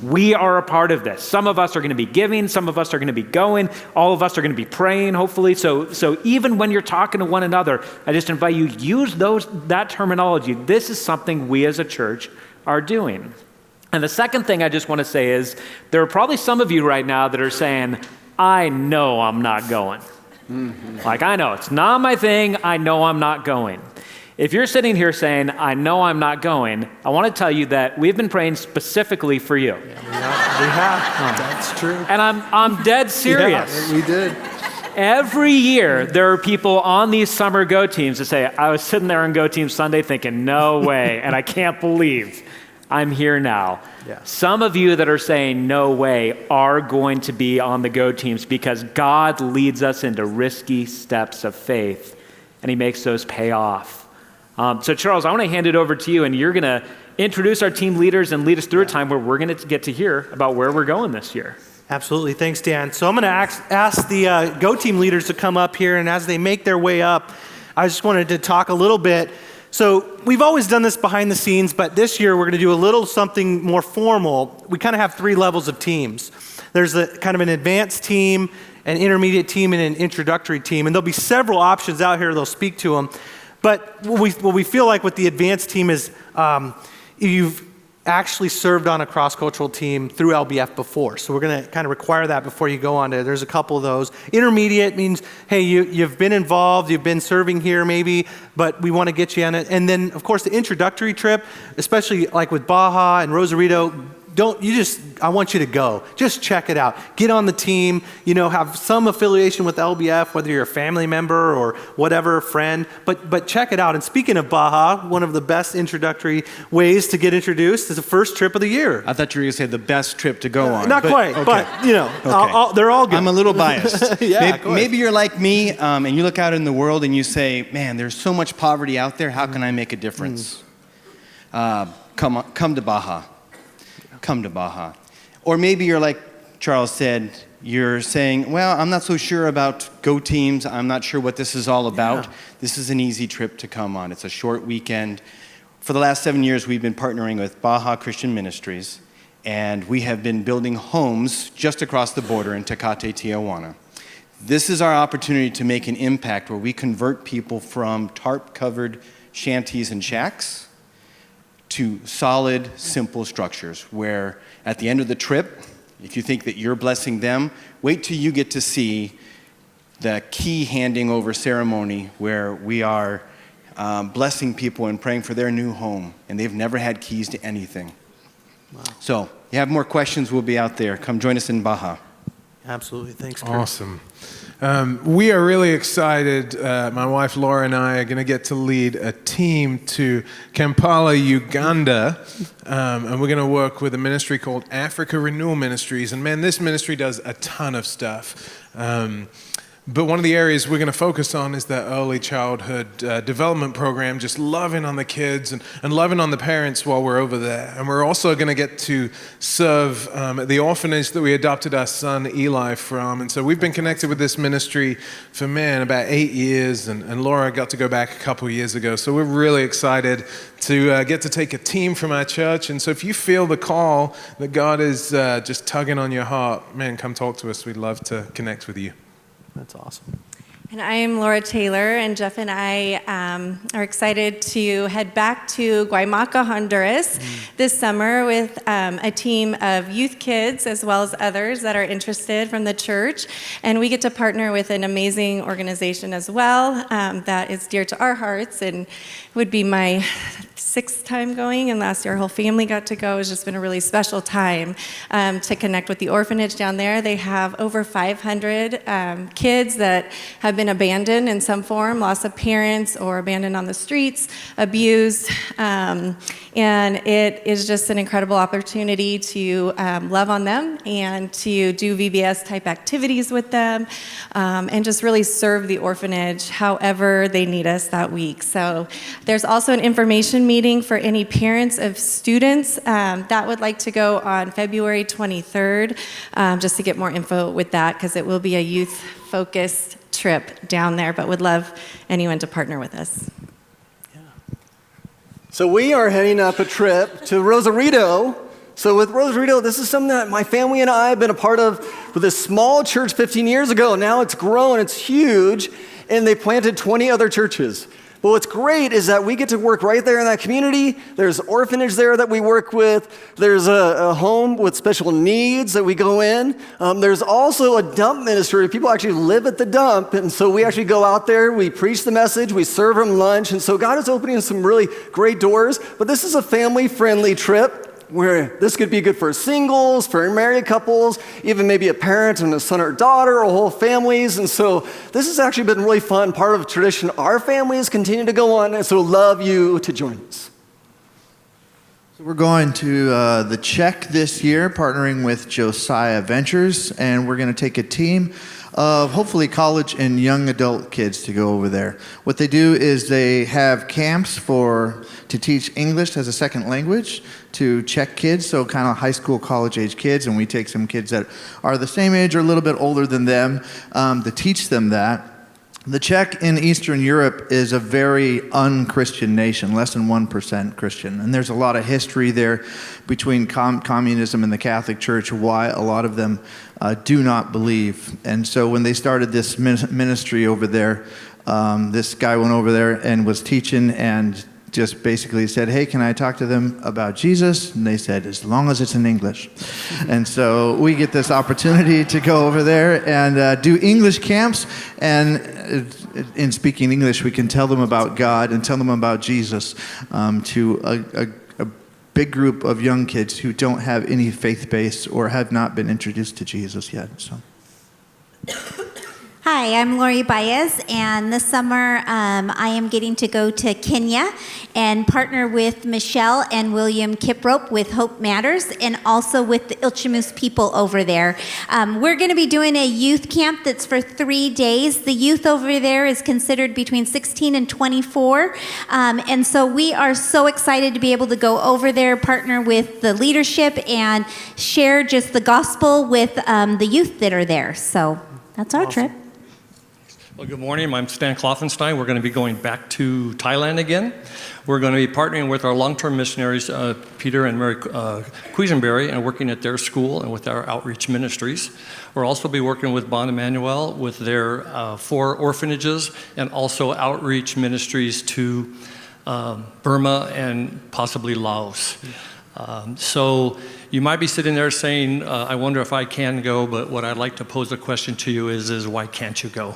We are a part of this. Some of us are going to be giving. Some of us are going to be going. All of us are going to be praying, hopefully. So even when you're talking to one another, I just invite you, use that terminology. This is something we as a church are doing. And the second thing I just want to say is, there are probably some of you right now that are saying, I know I'm not going. Like, I know it's not my thing. I know I'm not going. If you're sitting here saying, I know I'm not going, I want to tell you that we've been praying specifically for you. We have. That's true. And I'm dead serious. Yeah, we did. Every year, there are people on these summer Go Teams that say, I was sitting there on Go Team Sunday thinking, no way, and I can't believe I'm here now. Yeah. Some of you that are saying no way are going to be on the Go Teams because God leads us into risky steps of faith, and he makes those pay off. So Charles, I want to hand it over to you, and you're going to introduce our team leaders and lead us through a time where we're going to get to hear about where we're going this year. Absolutely. Thanks, Dan. So I'm going to ask the Go Team leaders to come up here, and as they make their way up, I just wanted to talk a little bit. So we've always done this behind the scenes, but this year we're going to do a little something more formal. We kind of have 3 levels of teams. There's a kind of an advanced team, an intermediate team, and an introductory team. And there'll be several options out here. They'll speak to them. But what we feel like with the advanced team is actually served on a cross-cultural team through LBF before. So we're going to kind of require that before you go on to, there's a couple of those. Intermediate means, hey, you've been involved, you've been serving here maybe, but we want to get you on it. And then, of course, the introductory trip, especially like with Baja and Rosarito, I want you to go. Just check it out. Get on the team, have some affiliation with LBF, whether you're a family member or whatever, friend, but check it out. And speaking of Baja, one of the best introductory ways to get introduced is the first trip of the year. I thought you were going to say the best trip to go on. Not quite, okay. but they're all good. I'm a little biased. Yeah, maybe you're like me, and you look out in the world and you say, man, there's so much poverty out there. How can I make a difference? Come to Baja. Come to Baja. Or maybe you're like Charles said, you're saying, well, I'm not so sure about Go Teams. I'm not sure what this is all about. Yeah. This is an easy trip to come on. It's a short weekend. For the last 7 years, we've been partnering with Baja Christian Ministries, and we have been building homes just across the border in Tecate, Tijuana. This is our opportunity to make an impact where we convert people from tarp-covered shanties and shacks to solid, simple structures where at the end of the trip, if you think that you're blessing them, wait till you get to see the key handing over ceremony where we are blessing people and praying for their new home, and they've never had keys to anything. Wow. So, if you have more questions, we'll be out there. Come join us in Baja. Absolutely. Thanks, Kurt. Awesome. We are really excited. My wife Laura and I are going to get to lead a team to Kampala, Uganda, and we're going to work with a ministry called Africa Renewal Ministries. And man, this ministry does a ton of stuff. But one of the areas we're going to focus on is the early childhood development program, just loving on the kids and loving on the parents while we're over there. And we're also going to get to serve at the orphanage that we adopted our son Eli from. And so we've been connected with this ministry for, about 8 years. And Laura got to go back a couple years ago. So we're really excited to get to take a team from our church. And so if you feel the call that God is just tugging on your heart, man, come talk to us. We'd love to connect with you. That's awesome. And I am Laura Taylor, and Jeff and I are excited to head back to Guaymaca, Honduras this summer with a team of youth kids as well as others that are interested from the church. And we get to partner with an amazing organization as well that is dear to our hearts and would be my 6th time going, and last year our whole family got to go. It's just been a really special time to connect with the orphanage down there. They have over 500 kids that have been abandoned in some form, loss of parents or abandoned on the streets, abused, and it is just an incredible opportunity to love on them and to do VBS type activities with them and just really serve the orphanage however they need us that week. So there's also an information meeting for any parents of students that would like to go on February 23rd, just to get more info with that, because it will be a youth-focused trip down there, but would love anyone to partner with us. Yeah. So we are heading up a trip to Rosarito. So with Rosarito, this is something that my family and I have been a part of with a small church 15 years ago. Now it's grown, it's huge, and they planted 20 other churches. But what's great is that we get to work right there in that community. There's orphanage there that we work with. There's a home with special needs that we go in. There's also a dump ministry. People actually live at the dump. And so we actually go out there, we preach the message, we serve them lunch. And so God is opening some really great doors. But this is a family-friendly trip, where this could be good for singles, for married couples, even maybe a parent and a son or daughter, or whole families. And so this has actually been really fun, part of tradition our families continue to go on, and so love you to join us. So we're going to the Czech this year, partnering with Josiah Ventures, and we're going to take a team of hopefully college and young adult kids to go over there. What they do is they have camps to teach English as a second language to Czech kids, so kind of high school, college age kids, and we take some kids that are the same age or a little bit older than them to teach them that. The Czech in Eastern Europe is a very un-Christian nation, less than 1% Christian. And there's a lot of history there between communism and the Catholic Church, why a lot of them do not believe. And so when they started this ministry over there, this guy went over there and was teaching and just basically said, hey, can I talk to them about Jesus? And they said, as long as it's in English. And so we get this opportunity to go over there and do English camps. And in speaking English, we can tell them about God and tell them about Jesus to a big group of young kids who don't have any faith base or have not been introduced to Jesus yet. So. Hi, I'm Lori Baez, and this summer I am getting to go to Kenya and partner with Michelle and William Kiprope with Hope Matters, and also with the Ilchamus people over there. We're going to be doing a youth camp that's for 3 days. The youth over there is considered between 16 and 24, and so we are so excited to be able to go over there, partner with the leadership, and share just the gospel with the youth that are there. So that's our trip. Well, good morning. I'm Stan Kloffenstein. We're going to be going back to Thailand again. We're going to be partnering with our long-term missionaries, Peter and Mary Quisenberry, and working at their school and with our outreach ministries. We'll also be working with Bon Emmanuel with their 4 orphanages and also outreach ministries to Burma and possibly Laos. So you might be sitting there saying, I wonder if I can go, but what I'd like to pose a question to you is why can't you go?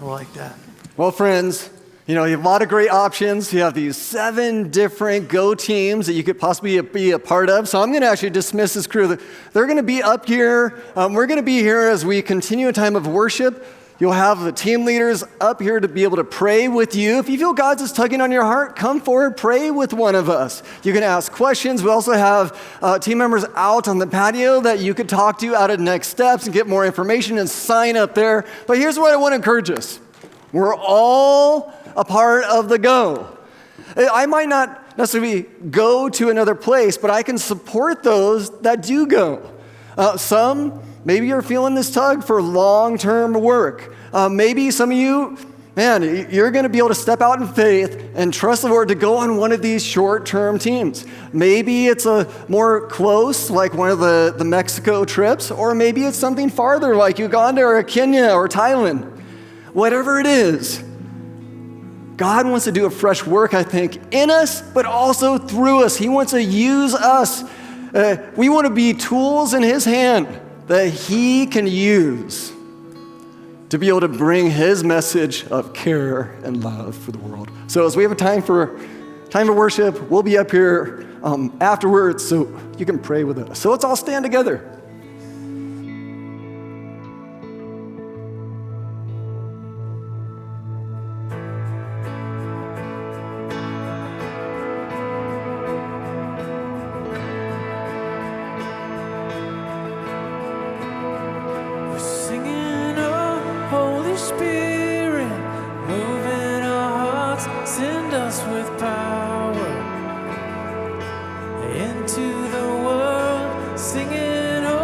I like that. Well, friends, you have a lot of great options. You have these 7 different Go teams that you could possibly be a part of. So I'm going to actually dismiss this crew. They're going to be up here. We're going to be here as we continue a time of worship. You'll have the team leaders up here to be able to pray with you. If you feel God's just tugging on your heart, come forward, pray with one of us. You can ask questions. We also have team members out on the patio that you could talk to out at Next Steps and get more information and sign up there. But here's what I want to encourage us. We're all a part of the Go. I might not necessarily go to another place, but I can support those that do go. Maybe you're feeling this tug for long-term work. Maybe some of you, you're going to be able to step out in faith and trust the Lord to go on one of these short-term teams. Maybe it's a more close, like one of the Mexico trips, or maybe it's something farther, like Uganda or Kenya or Thailand. Whatever it is, God wants to do a fresh work, I think, in us, but also through us. He wants to use us. We want to be tools in His hand that He can use to be able to bring His message of care and love for the world. So as we have a time for worship, we'll be up here afterwards so you can pray with us. So let's all stand together. Into the world, singing.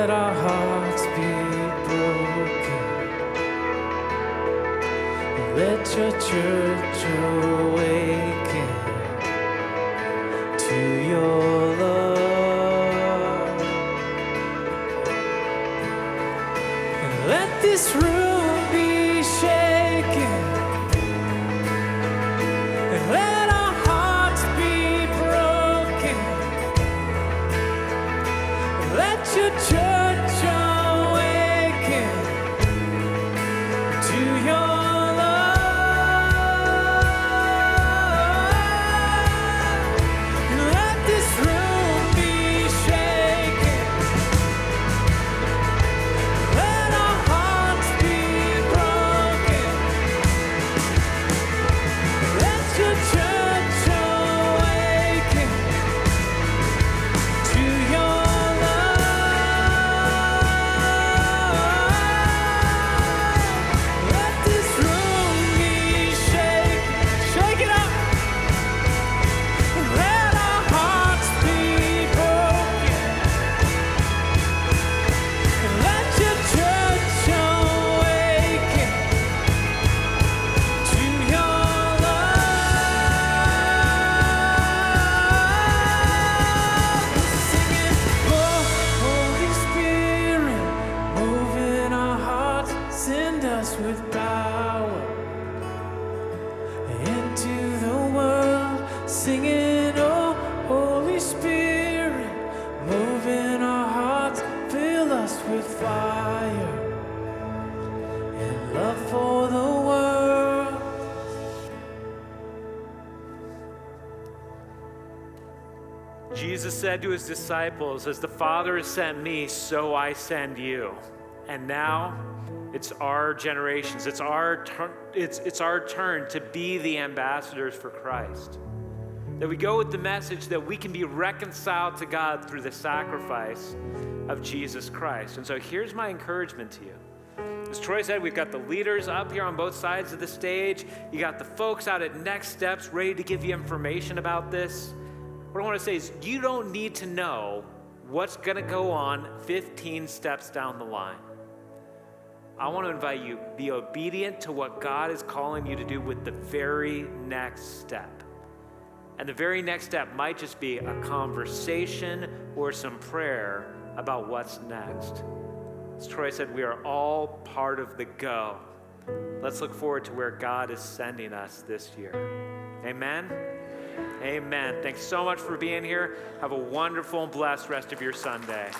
let our hearts be broken. Let your church awaken to your love. And let this room be shaken. And let our hearts be broken. And let your church awaken to your Jesus said to his disciples, as the Father has sent me, so I send you. And now it's our generations, it's our turn to be the ambassadors for Christ. That we go with the message that we can be reconciled to God through the sacrifice of Jesus Christ. And so here's my encouragement to you. As Troy said, we've got the leaders up here on both sides of the stage. You got the folks out at Next Steps ready to give you information about this. What I want to say is you don't need to know what's going to go on 15 steps down the line. I want to invite you, be obedient to what God is calling you to do with the very next step. And the very next step might just be a conversation or some prayer about what's next. As Troy said, we are all part of the go. Let's look forward to where God is sending us this year. Amen? Amen. Thanks so much for being here. Have a wonderful and blessed rest of your Sunday.